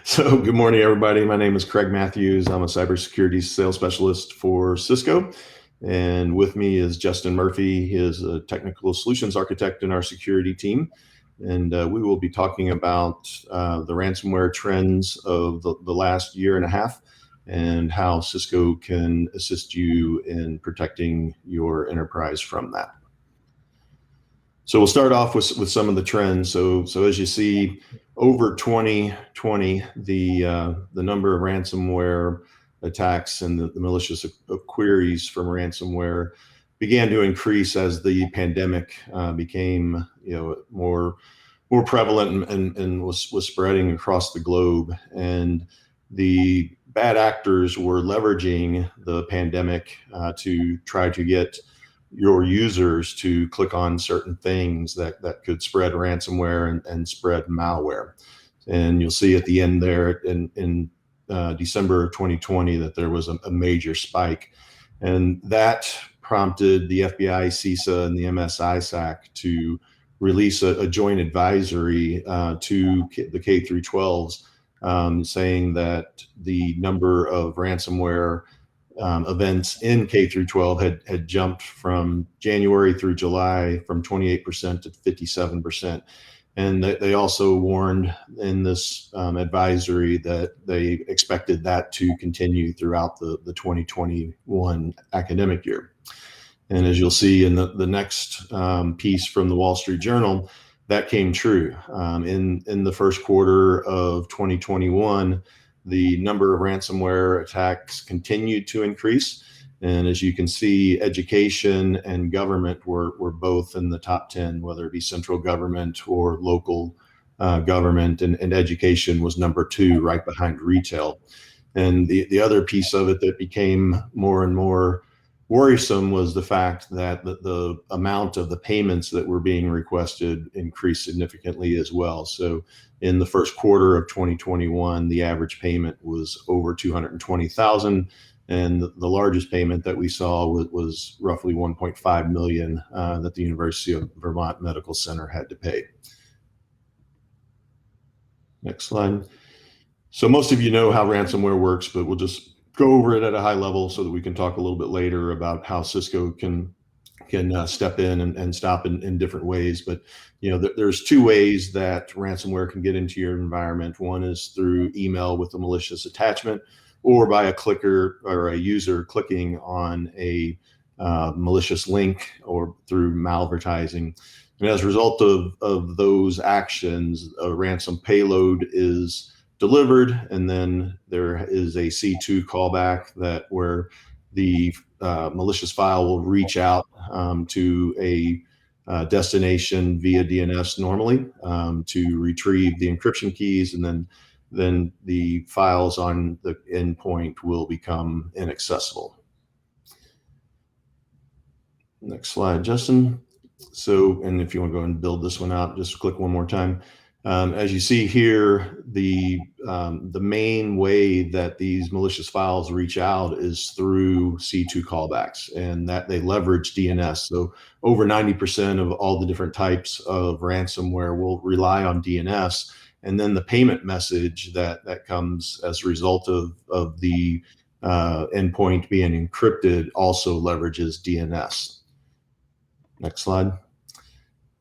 So good morning, everybody. My name is Craig Matthews. I'm a cybersecurity sales specialist for Cisco. And with me is Justin Murphy. He is a technical solutions architect in our security team. And we will be talking about the ransomware trends of the last year and a half and how Cisco can assist you in protecting your enterprise from that. So we'll start off with some of the trends. So as you see, over 2020, the number of ransomware attacks and the malicious queries from ransomware began to increase as the pandemic became more prevalent and was spreading across the globe. And the bad actors were leveraging the pandemic to try to get your users to click on certain things that could spread ransomware and spread malware. And you'll see at the end there in December of 2020 that there was a major spike. And that prompted the FBI, CISA, and the MS-ISAC to release a joint advisory to the K through 12s saying that the number of ransomware events in K through 12 had jumped from January through July from 28% to 57%. And they also warned in this advisory that they expected that to continue throughout the 2021 academic year. And as you'll see in the next piece from the Wall Street Journal, that came true. In the first quarter of 2021, the number of ransomware attacks continued to increase. And as you can see, education and government were both in the top 10, whether it be central government or local government, and education was number 2, right behind retail. And the other piece of it that became more and more worrisome was the fact that the amount of the payments that were being requested increased significantly as well. So in the first quarter of 2021, the average payment was over $220,000, and the largest payment that we saw was roughly $1.5 million that the University of Vermont Medical Center had to pay. Next slide. So most of you know how ransomware works, but we'll just go over it at a high level so that we can talk a little bit later about how Cisco can step in and stop in different ways. But there's 2 ways that ransomware can get into your environment. One is through email with a malicious attachment, or by a clicker or a user clicking on a malicious link, or through malvertising. And as a result of those actions, a ransom payload is delivered, and then there is a C2 callback where the malicious file will reach out to a destination via DNS normally to retrieve the encryption keys, and then the files on the endpoint will become inaccessible. Next slide, Justin. So, and if you want to go and build this one out, just click one more time. As you see here, the main way that these malicious files reach out is through C2 callbacks, and that they leverage DNS. So over 90% of all the different types of ransomware will rely on DNS, and then the payment message that comes as a result of the endpoint being encrypted also leverages DNS. Next slide.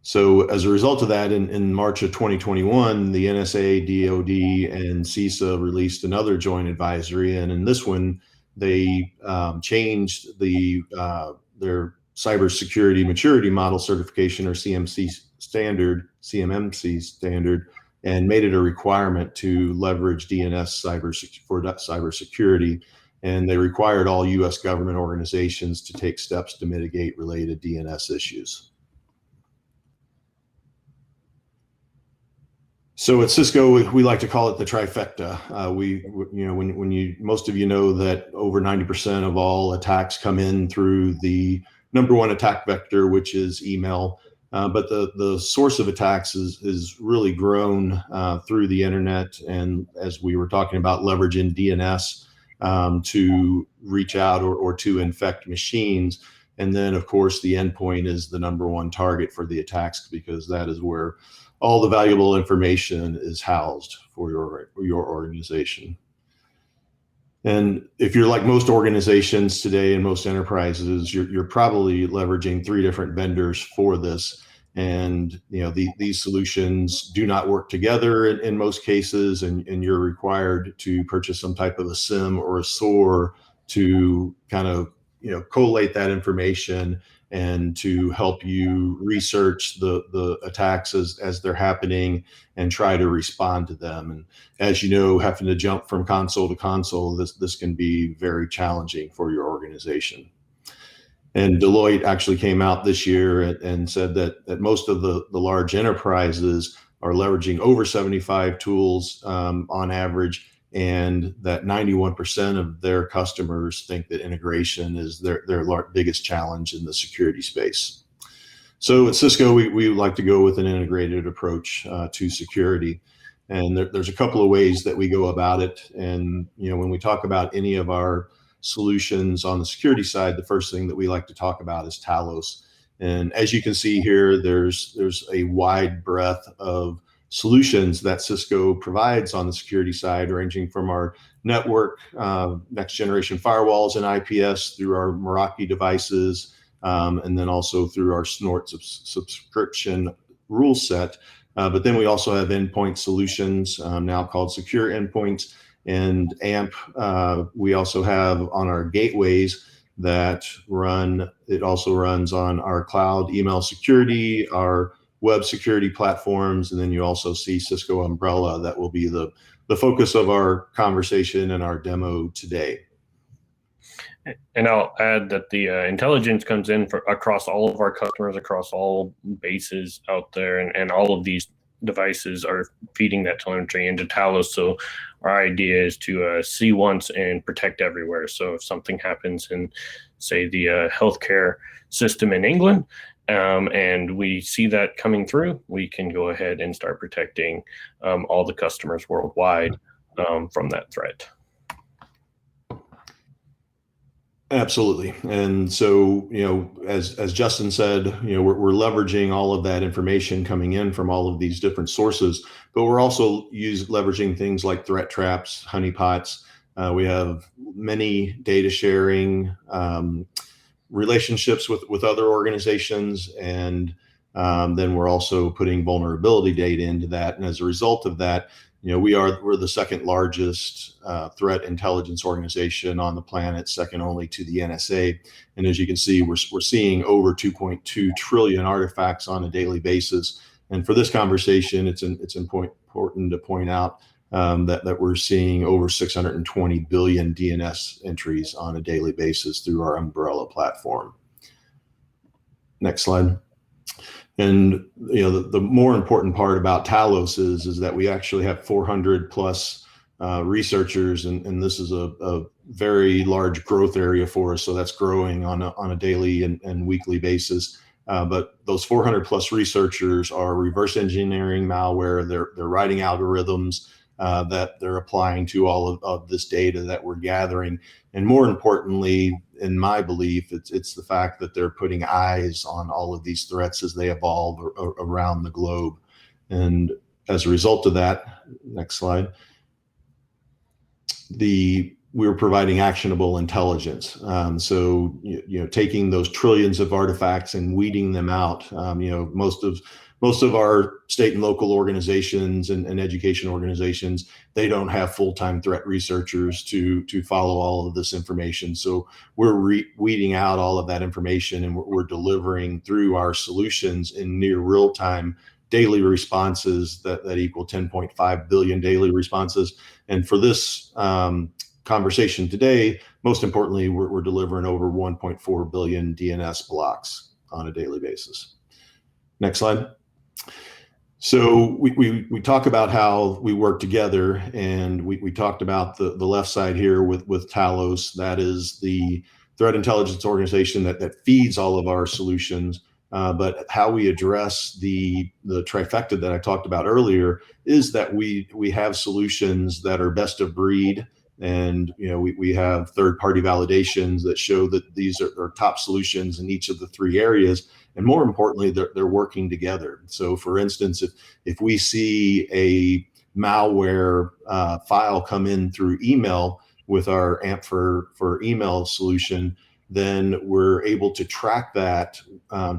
So as a result of that, in March of 2021, the NSA, DoD, and CISA released another joint advisory, and in this one, they changed their Cybersecurity Maturity Model Certification, or CMMC standard, and made it a requirement to leverage DNS for cybersecurity. And they required all U.S. government organizations to take steps to mitigate related DNS issues. So at Cisco, we like to call it the trifecta. Most of you know that over 90% of all attacks come in through the number 1 attack vector, which is email. But the source of attacks is really grown through the internet, and as we were talking about, leveraging DNS to reach out or to infect machines. And then, of course, the endpoint is the number 1 target for the attacks, because that is where all the valuable information is housed for your organization. And if you're like most organizations today and most enterprises, you're probably leveraging 3 different vendors for this. And these solutions do not work together in most cases, and you're required to purchase some type of a SIM or a SOAR to kind of collate that information and to help you research the attacks as they're happening and try to respond to them. And as you know, having to jump from console to console, this can be very challenging for your organization. And Deloitte actually came out this year and said that most of the large enterprises are leveraging over 75 tools on average, and that 91% of their customers think that integration is their biggest challenge in the security space. So at Cisco, we like to go with an integrated approach to security. And there's a couple of ways that we go about it. And when we talk about any of our solutions on the security side, the first thing that we like to talk about is Talos. And as you can see here, there's a wide breadth of solutions that Cisco provides on the security side, ranging from our network, next generation firewalls and IPS, through our Meraki devices, and then also through our Snort subscription rule set. But then we also have endpoint solutions, now called Secure Endpoints, and AMP. We also have on our gateways that it also runs on our cloud email security, our web security platforms, and then you also see Cisco Umbrella. That will be the focus of our conversation and our demo today. And I'll add that the intelligence comes in across all of our customers, across all bases out there, and all of these devices are feeding that telemetry into Talos. So our idea is to see once and protect everywhere. So if something happens in, say, the healthcare system in England, and we see that coming through, we can go ahead and start protecting all the customers worldwide from that threat. Absolutely. And so, as Justin said, we're leveraging all of that information coming in from all of these different sources, but we're also leveraging things like threat traps, honeypots. We have many data sharing relationships with other organizations, and then we're also putting vulnerability data into that. And as a result of that, we're the second largest threat intelligence organization on the planet, second only to the NSA. And as you can see, we're seeing over 2.2 trillion artifacts on a daily basis. And for this conversation, it's important to point out that we're seeing over 620 billion DNS entries on a daily basis through our Umbrella platform. Next slide. And the more important part about Talos is that we actually have 400 plus researchers, and this is a very large growth area for us. So that's growing on a daily and weekly basis. But those 400 plus researchers are reverse engineering malware. They're writing algorithms that they're applying to all of this data that we're gathering. And more importantly, in my belief, it's the fact that they're putting eyes on all of these threats as they evolve around the globe. And as a result of that, next slide, we're providing actionable intelligence. So, taking those trillions of artifacts and weeding them out. Most of our state and local organizations and education organizations, they don't have full-time threat researchers to follow all of this information. So we're weeding out all of that information, and we're delivering through our solutions in near real-time daily responses that equal 10.5 billion daily responses. And for this conversation today, most importantly, we're delivering over 1.4 billion DNS blocks on a daily basis. Next slide. So we talk about how we work together, and we talked about the left side here with Talos. That is the threat intelligence organization that feeds all of our solutions. But how we address the trifecta that I talked about earlier is that we have solutions that are best of breed. And we have third-party validations that show that these are top solutions in each of the 3 areas, and more importantly, they're working together. So, for instance, if we see malware file come in through email with our AMP for email solution, then we're able to track that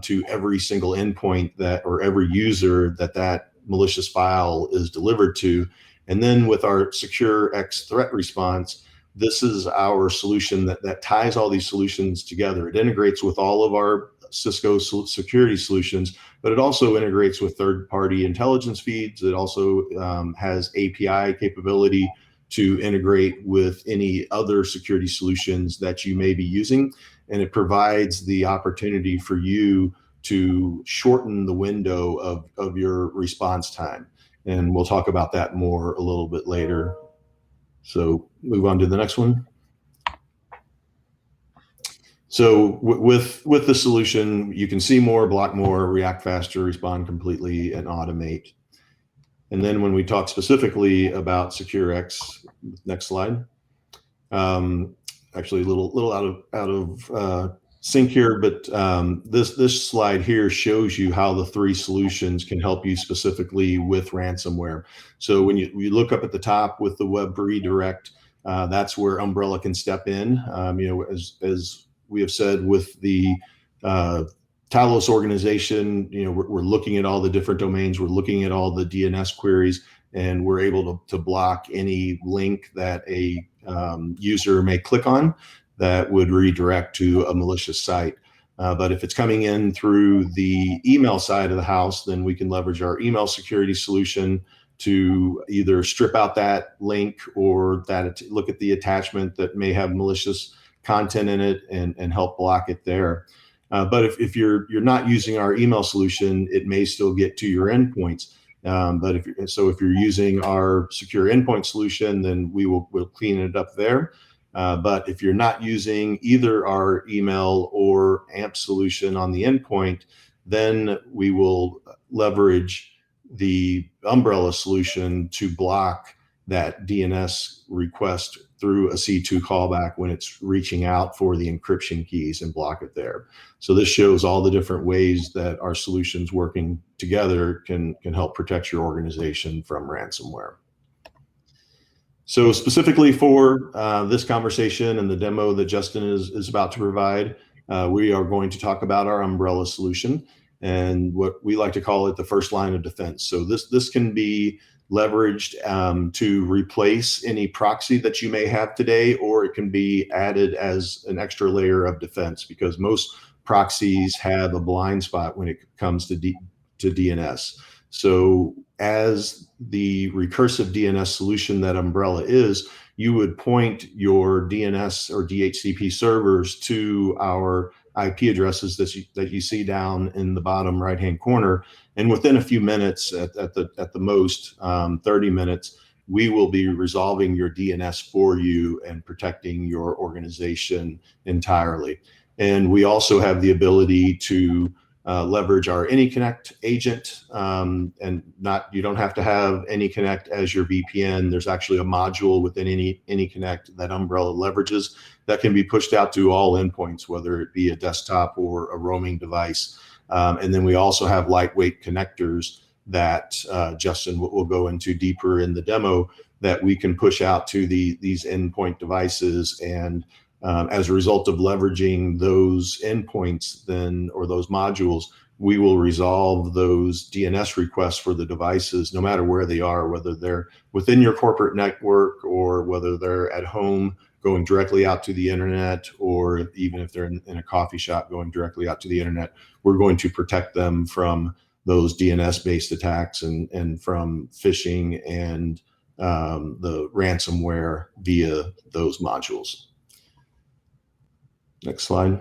to every single endpoint or every user that malicious file is delivered to. And then with our SecureX threat response, this is our solution that ties all these solutions together. It integrates with all of our Cisco security solutions, but it also integrates with third-party intelligence feeds. It also has API capability to integrate with any other security solutions that you may be using. And it provides the opportunity for you to shorten the window of your response time. And we'll talk about that more a little bit later. So move on to the next one. So with the solution, you can see more, block more, react faster, respond completely, and automate. And then when we talk specifically about SecureX, next slide. Actually, a little out of sync here, but this slide here shows you how the three solutions can help you specifically with ransomware. So when you look up at the top with the web redirect, that's where Umbrella can step in. As we have said with the Talos organization, we're looking at all the different domains, we're looking at all the DNS queries, and we're able to block any link that a user may click on that would redirect to a malicious site. But if it's coming in through the email side of the house, then we can leverage our email security solution to either strip out that link or look at the attachment that may have malicious content in it and help block it there. But if you're not using our email solution, it may still get to your endpoints. But if you're using our secure endpoint solution, then we'll clean it up there. But if you're not using either our email or AMP solution on the endpoint, then we will leverage the Umbrella solution to block that DNS request through a C2 callback when it's reaching out for the encryption keys and block it there. So this shows all the different ways that our solutions working together can help protect your organization from ransomware. So specifically for this conversation and the demo that Justin is about to provide, we are going to talk about our Umbrella solution and what we like to call it the first line of defense. So this can be leveraged to replace any proxy that you may have today, or it can be added as an extra layer of defense, because most proxies have a blind spot when it comes to DNS. So as the recursive DNS solution that Umbrella is, you would point your DNS or DHCP servers to our IP addresses that you see down in the bottom right-hand corner. And within a few minutes, at the most 30 minutes, we will be resolving your DNS for you and protecting your organization entirely. And we also have the ability to leverage our AnyConnect agent, and you don't have to have AnyConnect as your VPN. There's actually a module within AnyConnect that Umbrella leverages that can be pushed out to all endpoints, whether it be a desktop or a roaming device. And then we also have lightweight connectors that Justin will go into deeper in the demo that we can push out to these endpoint devices. And as a result of leveraging those endpoints or those modules, we will resolve those DNS requests for the devices, no matter where they are, whether they're within your corporate network or whether they're at home going directly out to the internet, or even if they're in a coffee shop going directly out to the internet. We're going to protect them from those DNS-based attacks and from phishing and the ransomware via those modules. Next slide.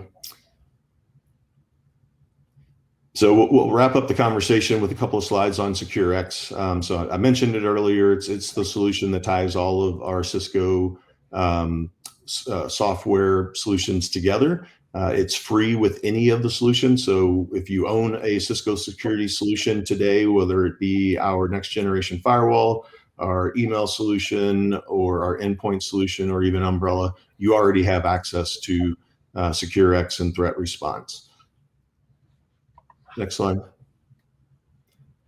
So we'll wrap up the conversation with a couple of slides on SecureX. So I mentioned it earlier. It's the solution that ties all of our Cisco software solutions together. It's free with any of the solutions. So if you own a Cisco security solution today, whether it be our next generation firewall, our email solution, or our endpoint solution, or even Umbrella, you already have access to SecureX and threat response. Next slide.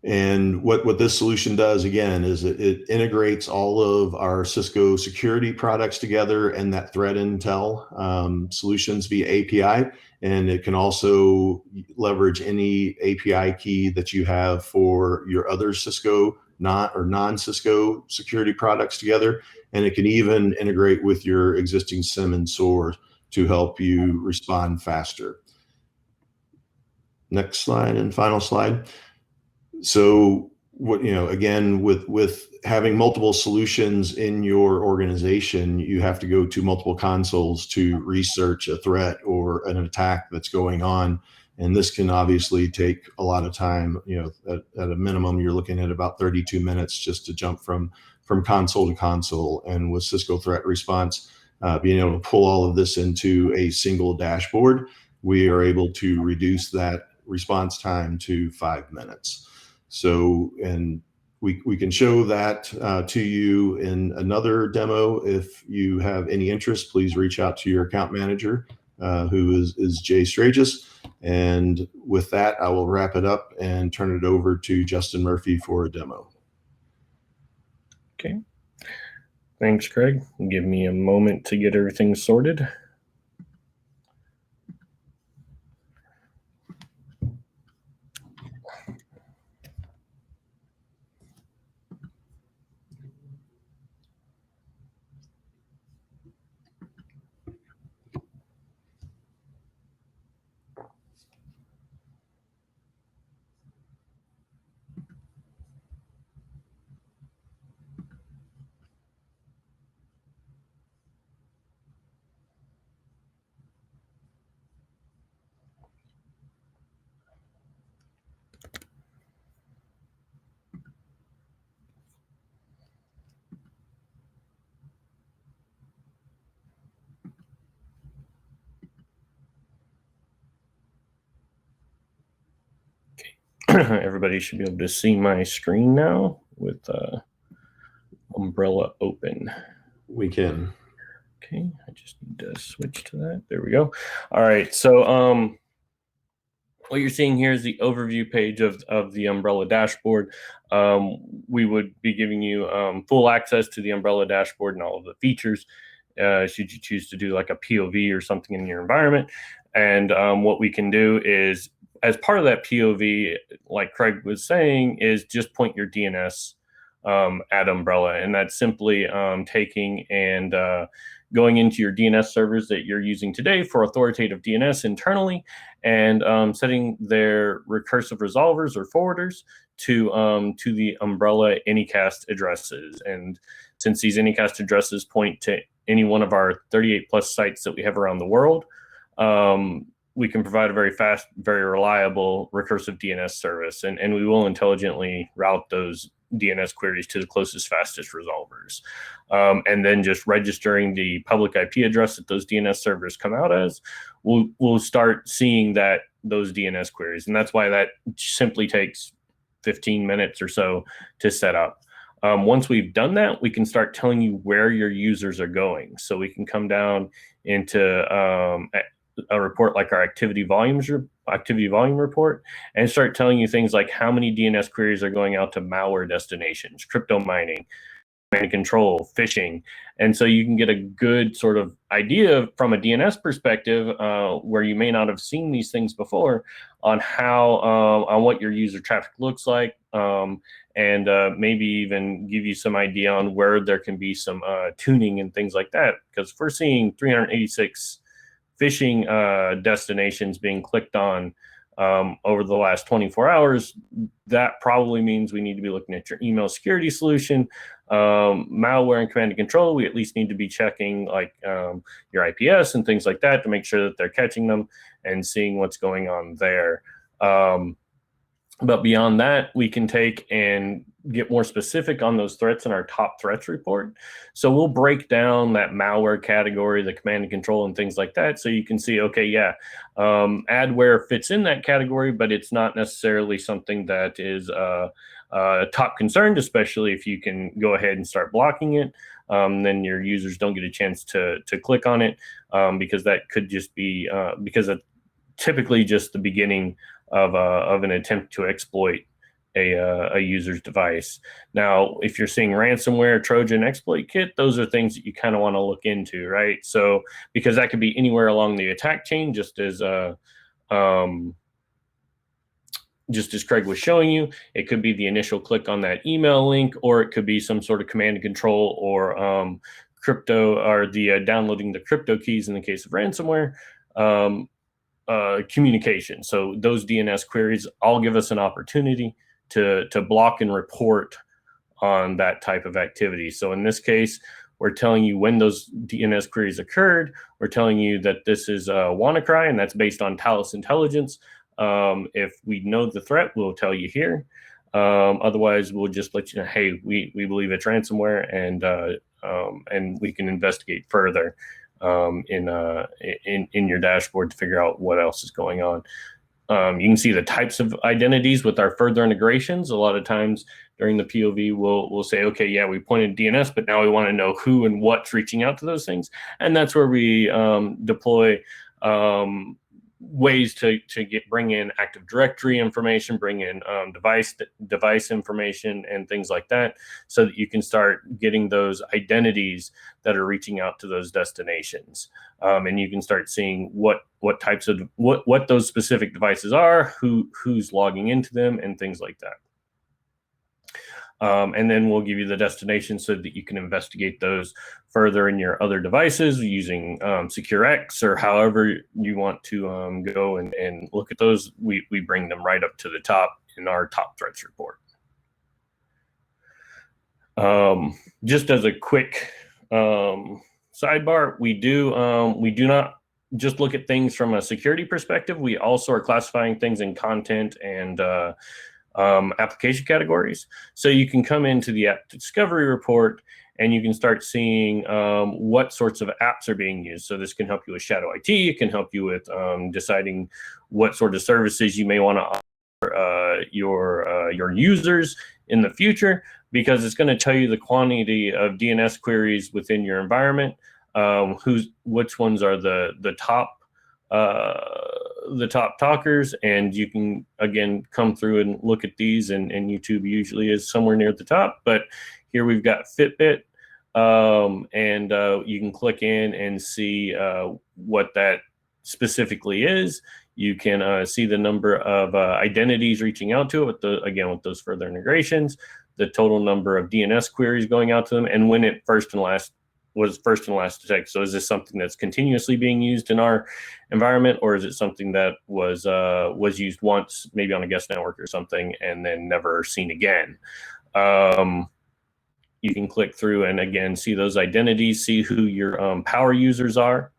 And what this solution does, again, is it integrates all of our Cisco security products together and that threat intel solutions via API. And it can also leverage any API key that you have for your other Cisco non-Cisco security products together. And it can even integrate with your existing SIEM and SOAR to help you respond faster. Next slide and final slide. So what, again, with having multiple solutions in your organization, you have to go to multiple consoles to research a threat or an attack that's going on. And this can obviously take a lot of time. At a minimum, you're looking at about 32 minutes just to jump from console to console. And with Cisco Threat Response, being able to pull all of this into a single dashboard, we are able to reduce that response time to 5 minutes. So, and we can show that to you in another demo. If you have any interest, please reach out to your account manager, who is Jay Stragus. And with that, I will wrap it up and turn it over to Justin Murphy for a demo. Okay. Thanks, Craig. Give me a moment to get everything sorted. Everybody should be able to see my screen now with Umbrella open. We can. Okay, I just need to switch to that. There we go. All right, so what you're seeing here is the overview page of the Umbrella dashboard. We would be giving you full access to the Umbrella dashboard and all of the features, should you choose to do like a POV or something in your environment. And what we can do is, as part of that POV, like Craig was saying, is just point your DNS at Umbrella. And that's simply taking and going into your DNS servers that you're using today for authoritative DNS internally and setting their recursive resolvers or forwarders to the Umbrella Anycast addresses. And since these Anycast addresses point to any one of our 38 plus sites that we have around the world, we can provide a very fast, very reliable recursive DNS service, and we will intelligently route those DNS queries to the closest, fastest resolvers. And then just registering the public IP address that those DNS servers come out as, we'll start seeing those DNS queries. And that's why that simply takes 15 minutes or so to set up. Once we've done that, we can start telling you where your users are going. So we can come down into a report like our activity volume report and start telling you things like how many DNS queries are going out to malware destinations, crypto mining, command control, phishing. And so you can get a good sort of idea from a DNS perspective, where you may not have seen these things before, on how on what your user traffic looks like, and maybe even give you some idea on where there can be some tuning and things like that. Because if we're seeing 386 phishing destinations being clicked on over the last 24 hours, that probably means we need to be looking at your email security solution, malware and command and control. We at least need to be checking like your IPS and things like that to make sure that they're catching them and seeing what's going on there. But beyond that, we can take and get more specific on those threats in our top threats report. So we'll break down that malware category, the command and control and things like that. So you can see, okay, yeah, adware fits in that category, but it's not necessarily something that is top concerned, especially if you can go ahead and start blocking it. Then your users don't get a chance to click on it, because that could just be because of typically just the beginning of an attempt to exploit a user's device. Now, if you're seeing ransomware, Trojan, exploit kit, those are things that you kind of want to look into, right? So because that could be anywhere along the attack chain, just as Craig was showing you. It could be the initial click on that email link, or it could be some sort of command and control, or crypto, or the downloading the crypto keys in the case of ransomware. Communication. So those DNS queries all give us an opportunity to block and report on that type of activity. So in this case, we're telling you when those DNS queries occurred. We're telling you that this is WannaCry, and that's based on Talos Intelligence. If we know the threat, we'll tell you here. Otherwise, we'll just let you know, hey, we believe it's ransomware, and we can investigate further in your dashboard to figure out what else is going on. You can see the types of identities with our further integrations. A lot of times during the POV, we'll say, okay, yeah, we pointed DNS, but now we want to know who and what's reaching out to those things. And that's where we deploy ways to bring in Active Directory information, bring in device information and things like that, so that you can start getting those identities that are reaching out to those destinations, and you can start seeing what types of what those specific devices are, who's logging into them, and things like that. And then we'll give you the destination so that you can investigate those further in your other devices using SecureX, or however you want to go and look at those. We bring them right up to the top in our top threats report. Just as a quick sidebar, we do not just look at things from a security perspective. We also are classifying things in content and application categories. So you can come into the app discovery report and you can start seeing what sorts of apps are being used. So this can help you with shadow IT. It can help you with deciding what sort of services you may want to offer your users in the future, because it's going to tell you the quantity of DNS queries within your environment, which ones are the top talkers, and you can again come through and look at these, and YouTube usually is somewhere near the top, but here we've got Fitbit, and you can click in and see what that specifically is. You can see the number of identities reaching out to it with those further integrations, the total number of DNS queries going out to them, and when it was first and last detected. So is this something that's continuously being used in our environment, or is it something that was used once, maybe on a guest network or something, and then never seen again? You can click through and again see those identities, see who your power users are.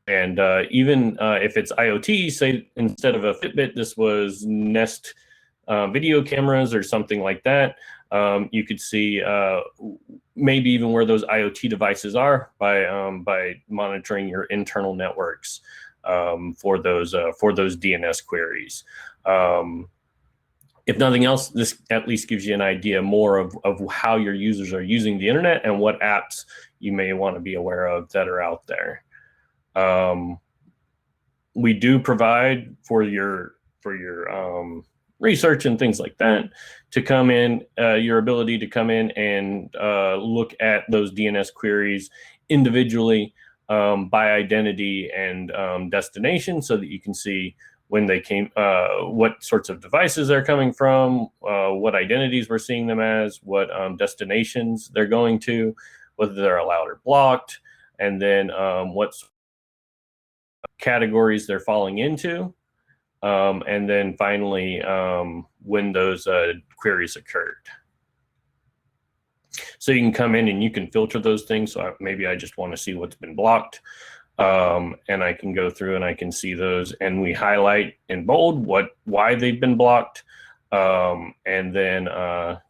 And even if it's IoT, say instead of a Fitbit, this was Nest video cameras or something like that, you could see maybe even where those IoT devices are by monitoring your internal networks for those DNS queries. If nothing else, this at least gives you an idea more of how your users are using the internet and what apps you may want to be aware of that are out there. We do provide for your research and things like that to come in, your ability to come in and look at those DNS queries individually by identity and destination, so that you can see when they came, what sorts of devices they're coming from, what identities we're seeing them as, what destinations they're going to, whether they're allowed or blocked, and then what categories they're falling into. And then finally, when those queries occurred. So you can come in and you can filter those things. So maybe I just want to see what's been blocked. And I can go through and I can see those, and we highlight in bold why they've been blocked. And then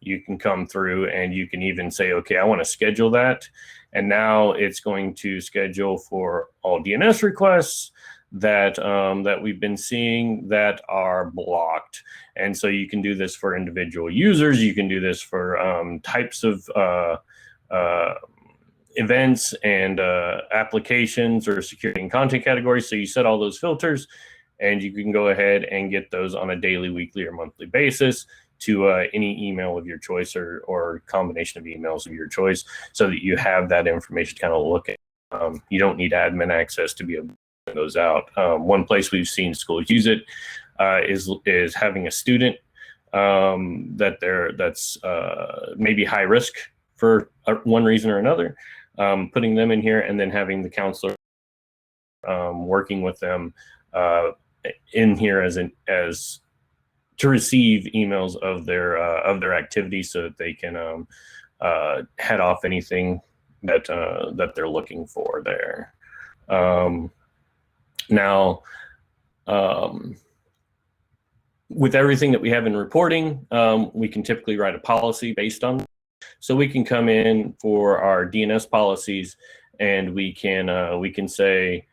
you can come through and you can even say, okay, I want to schedule that. And now it's going to schedule for all DNS requests that we've been seeing that are blocked. And so you can do this for individual users. You can do this for types of events and applications or security and content categories. So you set all those filters, and you can go ahead and get those on a daily, weekly, or monthly basis. to any email of your choice or combination of emails of your choice, so that you have that information to kind of look at. You don't need admin access to be able to send those out. One place we've seen schools use it is having a student that's maybe high risk for one reason or another, putting them in here, and then having the counselor working with them in here as to receive emails of their activity, so that they can head off anything that they're looking for there. Now, with everything that we have in reporting, we can typically write a policy based on. So we can come in for our DNS policies, and we can say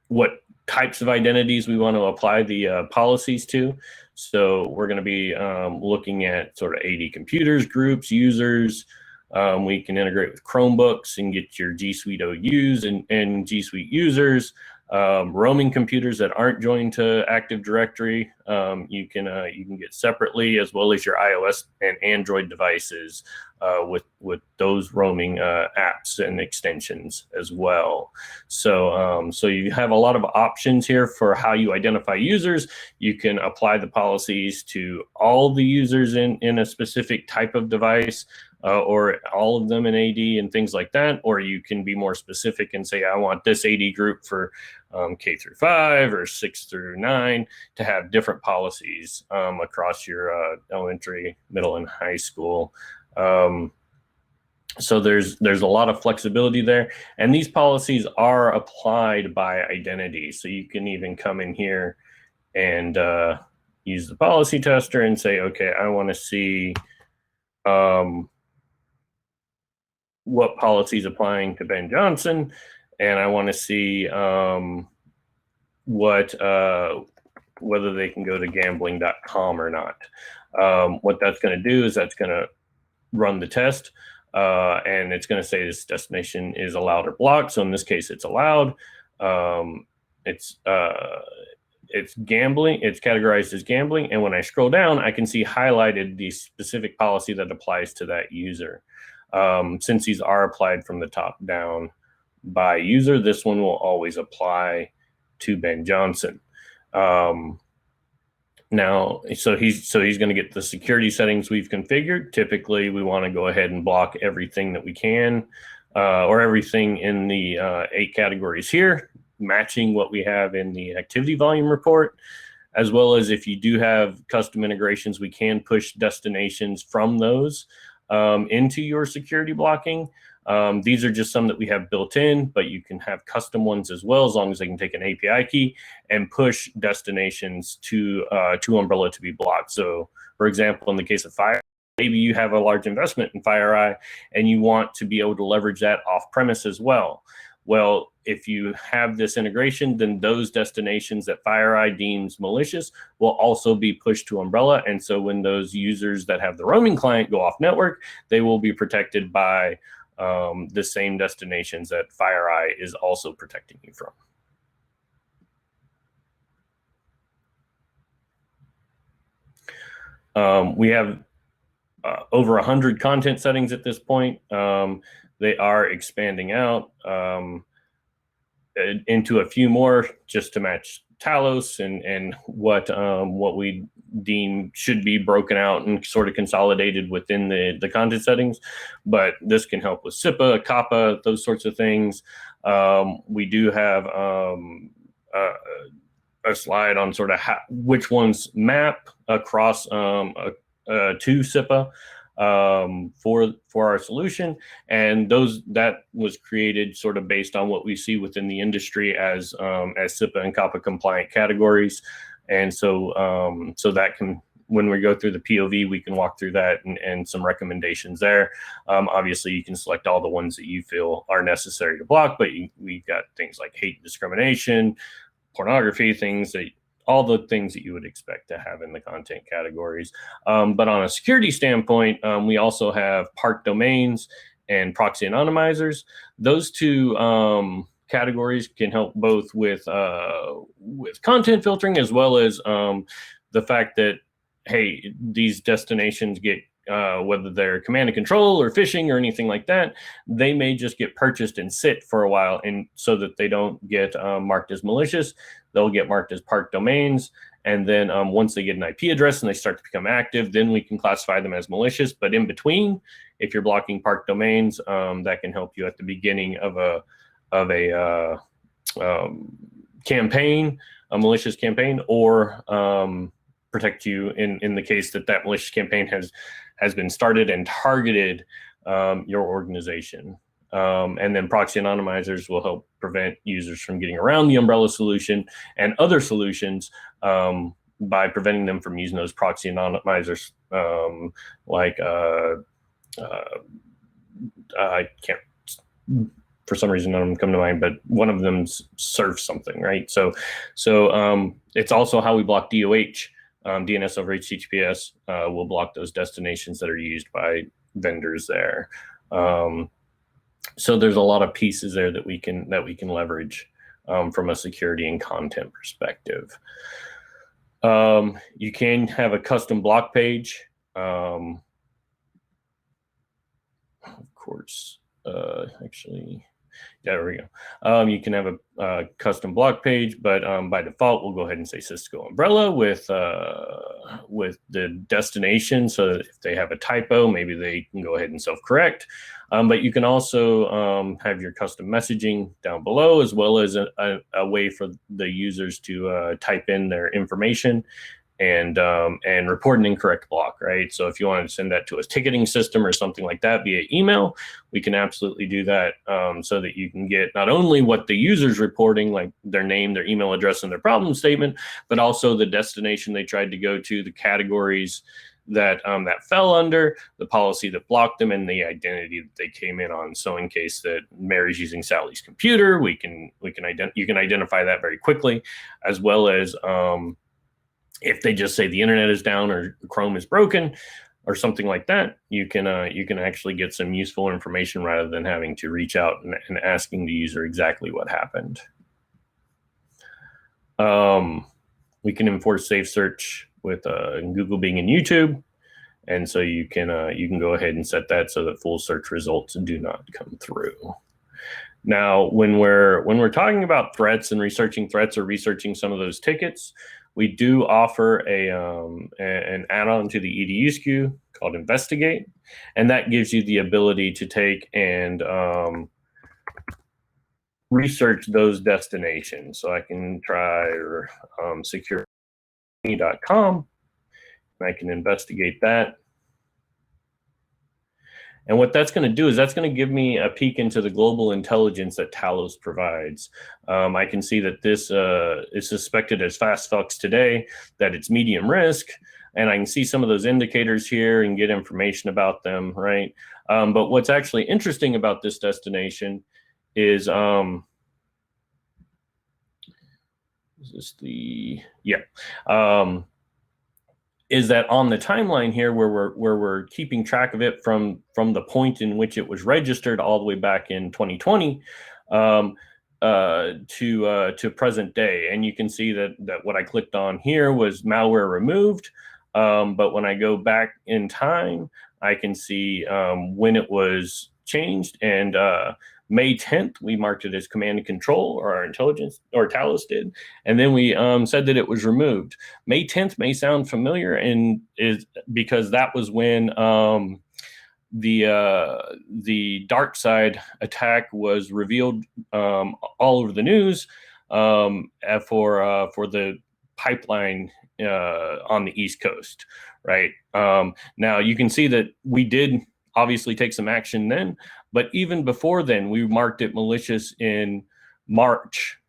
what types of identities we want to apply the policies to. So we're going to be looking at sort of AD computers, groups, users. We can integrate with Chromebooks and get your G Suite OUs and G Suite users. Roaming computers that aren't joined to Active Directory, you can get separately, as well as your iOS and Android devices with those roaming apps and extensions as well. So you have a lot of options here for how you identify users. You can apply the policies to all the users in a specific type of device, or all of them in AD and things like that. Or you can be more specific and say, I want this AD group for K through 5 or 6 through 9 to have different policies across your elementary, middle, and high school. So there's a lot of flexibility there, and these policies are applied by identity. So you can even come in here and use the policy tester and say, okay, I want to see what policy is applying to Ben Johnson, and I want to see whether they can go to gambling.com or not. What that's going to do is that's going to run the test, and it's going to say this destination is allowed or blocked. So in this case, it's allowed. It's gambling. It's categorized as gambling, and when I scroll down, I can see highlighted the specific policy that applies to that user. Since these are applied from the top down by user, this one will always apply to Ben Johnson. Now, so he's going to get the security settings we've configured. Typically, we want to go ahead and block everything that we can, or everything in the 8 categories here, matching what we have in the activity volume report, as well as if you do have custom integrations, we can push destinations from those into your security blocking. These are just some that we have built in, but you can have custom ones as well, as long as they can take an API key and push destinations to Umbrella to be blocked. So, for example, in the case of Fire, maybe you have a large investment in FireEye and you want to be able to leverage that off-premise as well. Well, if you have this integration, then those destinations that FireEye deems malicious will also be pushed to Umbrella. And so when those users that have the roaming client go off network, they will be protected by the same destinations that FireEye is also protecting you from. We have over 100 content settings at this point. They are expanding out into a few more just to match Talos and what we deem should be broken out and sort of consolidated within the content settings. But this can help with SIPA, COPPA, those sorts of things. We do have a slide on sort of which ones map across to SIPA for our solution, and that was created sort of based on what we see within the industry as SIPA and COPPA compliant categories. And so that can, when we go through the POV, we can walk through that and some recommendations there. Obviously, you can select all the ones that you feel are necessary to block, but we've got things like hate, discrimination, pornography, all the things that you would expect to have in the content categories. But on a security standpoint, we also have parked domains and proxy anonymizers. Those two categories can help both with content filtering, as well as the fact that, hey, these destinations get, whether they're command and control or phishing or anything like that, they may just get purchased and sit for a while, and so that they don't get marked as malicious, they'll get marked as parked domains. And then once they get an IP address and they start to become active, then we can classify them as malicious. But in between, if you're blocking parked domains, that can help you at the beginning of a campaign, a malicious campaign, or protect you in the case that malicious campaign has been started and targeted your organization. And then proxy anonymizers will help prevent users from getting around the umbrella solution and other solutions by preventing them from using those proxy anonymizers, like I can't, for some reason, none of them come to mind, but one of them's surf something, right? So it's also how we block DOH. DNS over HTTPS will block those destinations that are used by vendors there. So there's a lot of pieces there that we can leverage from a security and content perspective. You can have a custom block page. Of course, actually, yeah, there we go. You can have a custom block page, but by default, we'll go ahead and say Cisco Umbrella with the destination. So that if they have a typo, maybe they can go ahead and self-correct. But you can also have your custom messaging down below, as well as a way for the users to type in their information and report an incorrect block, right? So if you want to send that to a ticketing system or something like that via email, we can absolutely do that, so that you can get not only what the user's reporting, like their name, their email address, and their problem statement, but also the destination they tried to go to, the categories that fell under, the policy that blocked them, and the identity that they came in on. So in case that Mary's using Sally's computer, you can identify that very quickly, as well as if they just say the internet is down or Chrome is broken or something like that, you can actually get some useful information rather than having to reach out and asking the user exactly what happened. We can enforce safe search with Google, Bing, and YouTube, and so you can go ahead and set that so that full search results do not come through. Now, when we're talking about threats and researching threats or researching some of those tickets, we do offer an add-on to the EDU SKU called Investigate, and that gives you the ability to take and research those destinations. So I can try security.com, and I can investigate that. And what that's going to do is that's going to give me a peek into the global intelligence that Talos provides. I can see that this is suspected as fast fucks today, that it's medium risk, and I can see some of those indicators here and get information about them, right? But what's actually interesting about this destination is, is that on the timeline here where we're keeping track of it from the point in which it was registered all the way back in 2020 to present day. And you can see that what I clicked on here was malware removed. But when I go back in time, I can see when it was changed, and May 10th, we marked it as command and control, or our intelligence, or Talos did. And then we said that it was removed. May 10th may sound familiar, and is because that was when the dark side attack was revealed all over the news for the pipeline on the East Coast, right? Now you can see that we did obviously take some action then, but even before then, we marked it malicious in March.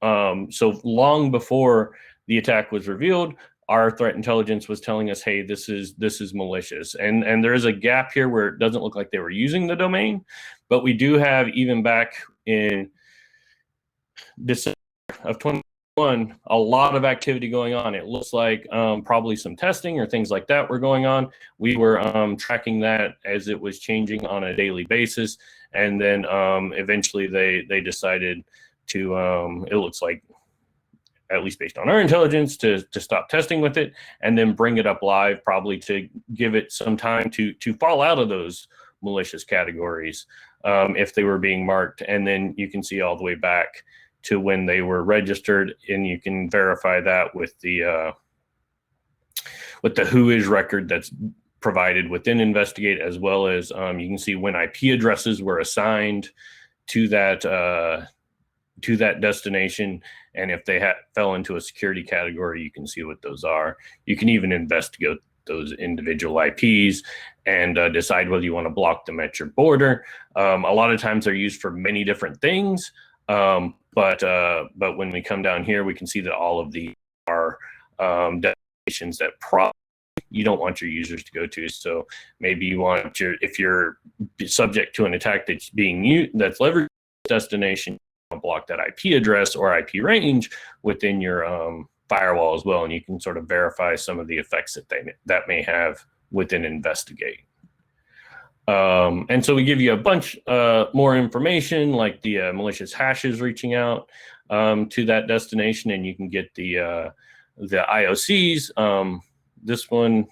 So long before the attack was revealed, our threat intelligence was telling us, hey, this is malicious. And there is a gap here where it doesn't look like they were using the domain, but we do have, even back in December of 2021, a lot of activity going on. It looks like probably some testing or things like that were going on. We were tracking that as it was changing on a daily basis. And then eventually they decided to, it looks like at least based on our intelligence, to stop testing with it, and then bring it up live, probably to give it some time to fall out of those malicious categories if they were being marked. And then you can see all the way back to when they were registered, and you can verify that with the WHOIS record that's provided within Investigate, as well as you can see when IP addresses were assigned to that destination, and if they fell into a security category, you can see what those are. You can even investigate those individual IPs and decide whether you want to block them at your border. A lot of times they're used for many different things, but when we come down here, we can see that all of these are destinations that probably you don't want your users to go to. So maybe you want if you're subject to an attack that's that's leveraged destination, block that IP address or IP range within your firewall as well, and you can sort of verify some of the effects that may have within Investigate. And so we give you a bunch more information, like the malicious hashes reaching out to that destination, and you can get the IOCs. This one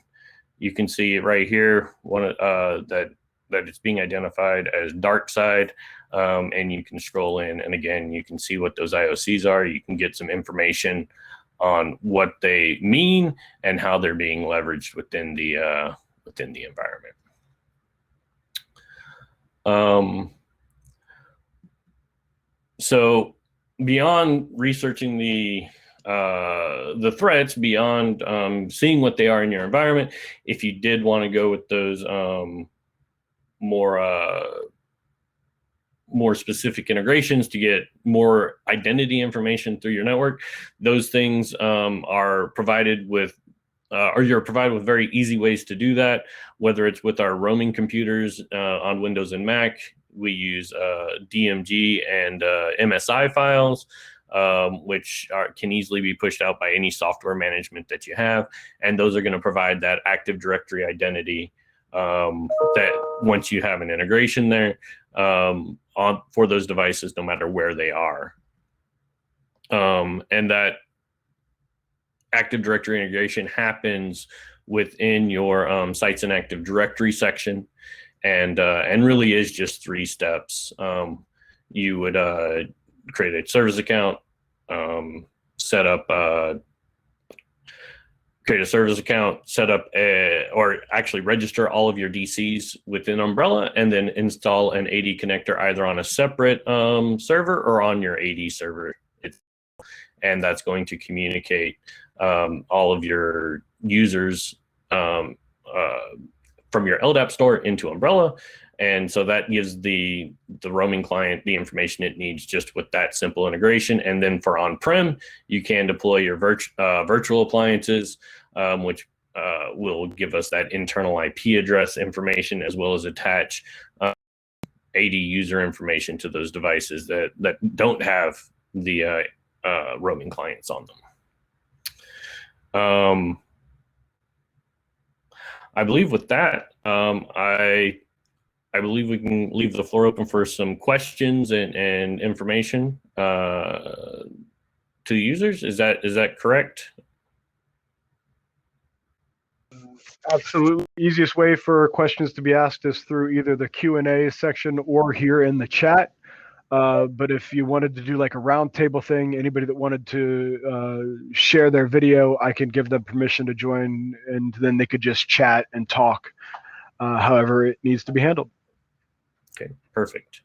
you can see right here, that it's being identified as dark side. And you can scroll in, and again, you can see what those IOCs are. You can get some information on what they mean and how they're being leveraged within the environment. So beyond researching the threats, beyond seeing what they are in your environment, if you did want to go with those more specific integrations to get more identity information through your network, those things are provided with, or you're provided with very easy ways to do that, whether it's with our roaming computers on Windows and Mac. We use DMG and MSI files, which can easily be pushed out by any software management that you have. And those are going to provide that Active Directory identity that once you have an integration there, for those devices, no matter where they are. And that Active Directory integration happens within your Sites and Active Directory section, and really is just 3 steps. You would create a service account, create a service account, set up or actually register all of your DCs within Umbrella, and then install an AD connector either on a separate server or on your AD server. And that's going to communicate all of your users from your LDAP store into Umbrella. And so that gives the roaming client the information it needs just with that simple integration. And then for on-prem, you can deploy your virtual appliances, which will give us that internal IP address information, as well as attach AD user information to those devices that don't have the roaming clients on them. I believe with that, I believe we can leave the floor open for some questions and information to the users. Is that correct? Absolutely. Easiest way for questions to be asked is through either the Q&A section or here in the chat. But if you wanted to do like a roundtable thing, anybody that wanted to share their video, I can give them permission to join, and then they could just chat and talk however it needs to be handled. Okay, perfect.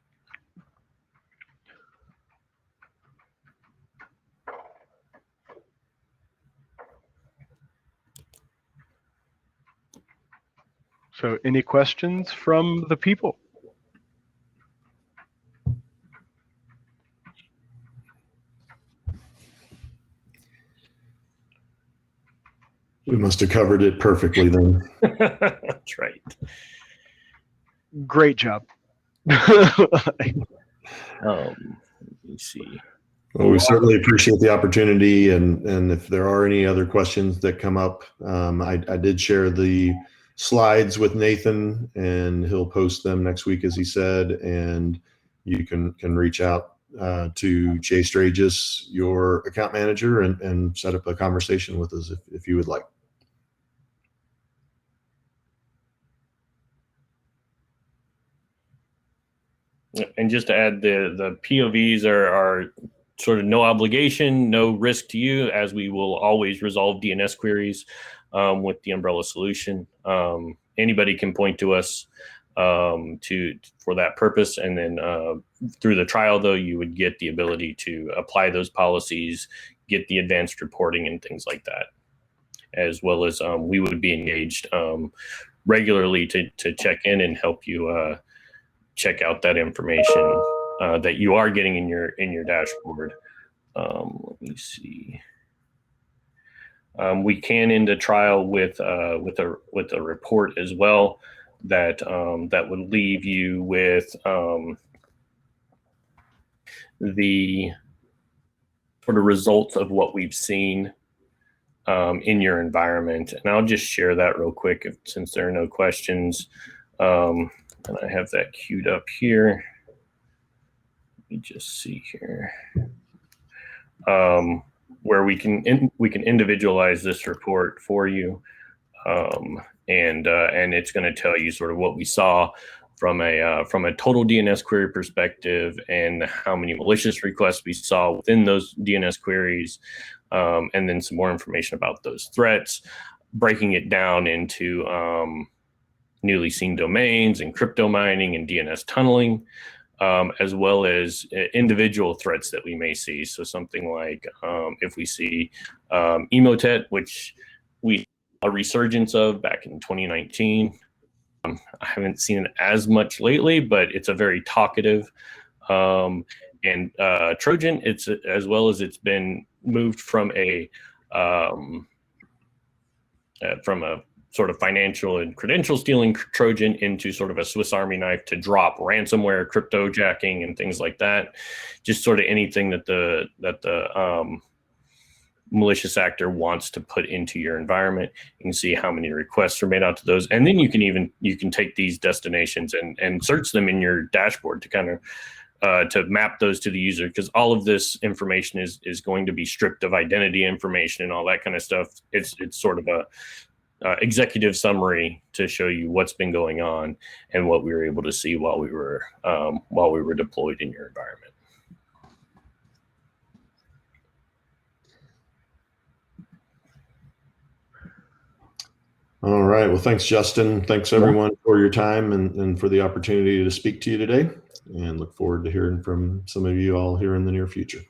So any questions from the people? We must have covered it perfectly then. That's right. Great job. Let me see. Well, we certainly appreciate the opportunity, and if there are any other questions that come up, I did share the slides with Nathan, and he'll post them next week, as he said, and you can reach out to Chase Drages, your account manager, and set up a conversation with us if you would like. And just to add, the POVs are sort of no obligation, no risk to you, as we will always resolve DNS queries with the umbrella solution. Anybody can point to us for that purpose, and then through the trial, though, you would get the ability to apply those policies, get the advanced reporting and things like that, as well as we would be engaged regularly to check in and help you check out that information that you are getting in your dashboard. Let me see. We can end a trial with a report as well that that would leave you with the sort of results of what we've seen in your environment. And I'll just share that real quick since there are no questions. And I have that queued up here. Let me just see here. Where we can individualize this report for you, and it's going to tell you sort of what we saw from a total DNS query perspective, and how many malicious requests we saw within those DNS queries, and then some more information about those threats, breaking it down into newly seen domains and crypto mining and DNS tunneling, as well as individual threats that we may see. So something like if we see Emotet, which we saw a resurgence of back in 2019. I haven't seen it as much lately, but it's a very talkative. And Trojan, it's as well as it's been moved from a sort of financial and credential stealing Trojan into sort of a Swiss Army knife to drop ransomware, crypto jacking, and things like that. Just sort of anything that the malicious actor wants to put into your environment. You can see how many requests are made out to those, and then you can take these destinations and search them in your dashboard to kind of to map those to the user, because all of this information is going to be stripped of identity information and all that kind of stuff. It's sort of a executive summary to show you what's been going on and what we were able to see while we were deployed in your environment. All right. Well, thanks, Justin. Thanks, everyone, for your time and for the opportunity to speak to you today, and look forward to hearing from some of you all here in the near future.